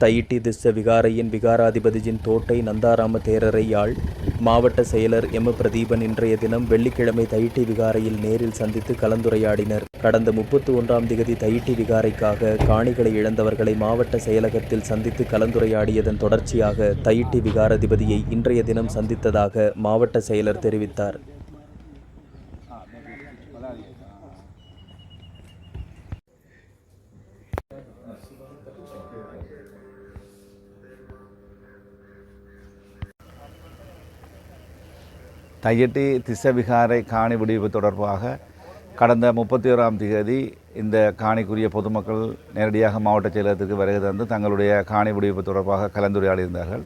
தையிட்டி திஸ்ஸ விகாரையின் விகாராதிபதியின் தோட்டை நந்தாராம தேரரை யாழ் மாவட்ட செயலர் எம் பிரதீபன் இன்றைய தினம் வெள்ளிக்கிழமை தையிட்டி விகாரையில் நேரில் சந்தித்து கலந்துரையாடினர். கடந்த 31ஆம் திகதி தையிட்டி விகாரைக்காக காணிகளை இழந்தவர்களை மாவட்ட செயலகத்தில் சந்தித்து கலந்துரையாடியதன் தொடர்ச்சியாக தையிட்டி விகாராதிபதியை இன்றைய தினம் சந்தித்ததாக மாவட்ட செயலர் தெரிவித்தார். தையிட்டி திஸ்ஸ விகாரை காணி விடுவிப்பு தொடர்பாக கடந்த 31ஆம் திகதி இந்த காணிக்குரிய பொதுமக்கள் நேரடியாக மாவட்ட செயலகத்துக்கு வருகை தந்து தங்களுடைய காணி விடுவிப்பு தொடர்பாக கலந்துரையாடியிருந்தார்கள்.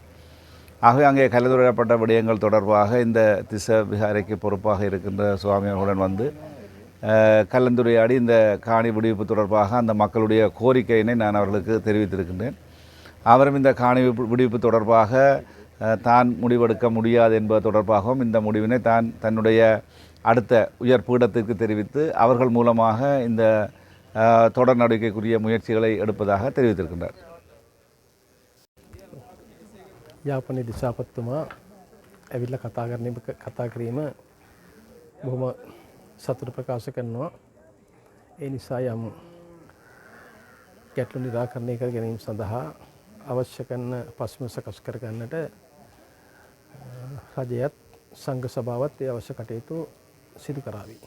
ஆகவே அங்கே கலந்துரையாடப்பட்ட விடயங்கள் தொடர்பாக இந்த திஸ்ஸ விகாரைக்கு பொறுப்பாக இருக்கின்ற சுவாமி அவர்களுடன் வந்து கலந்துரையாடி இந்த காணி விடுவிப்பு தொடர்பாக அந்த மக்களுடைய கோரிக்கையினை நான் அவர்களுக்கு தெரிவித்திருக்கின்றேன். அவரும் இந்த காணி விடுவிப்பு தொடர்பாக தான் முடிவெடுக்க முடியாது என்பது தொடர்பாகவும் இந்த முடிவினை தன்னுடைய அடுத்த உயர் பீடத்திற்கு தெரிவித்து அவர்கள் மூலமாக இந்த தொடர் நடவடிக்கைக்குரிய முயற்சிகளை எடுப்பதாக தெரிவித்திருக்கின்றார். යාපනයේ දිසාපතිතුමා ඇවිල්ලා කතා කිරීම බොහොම සතුට ප්‍රකාශ කරනවා. ඒ නිසා යම් ගැටලු නිරාකරණය කර ගැනීම සඳහා අවශ්‍ය කරන පසුබිම සකස් කර ගන්නට රජයත් සංඝ සභාවත් ඒ අවශ්‍ය කටයුතු සිදු කරાવી.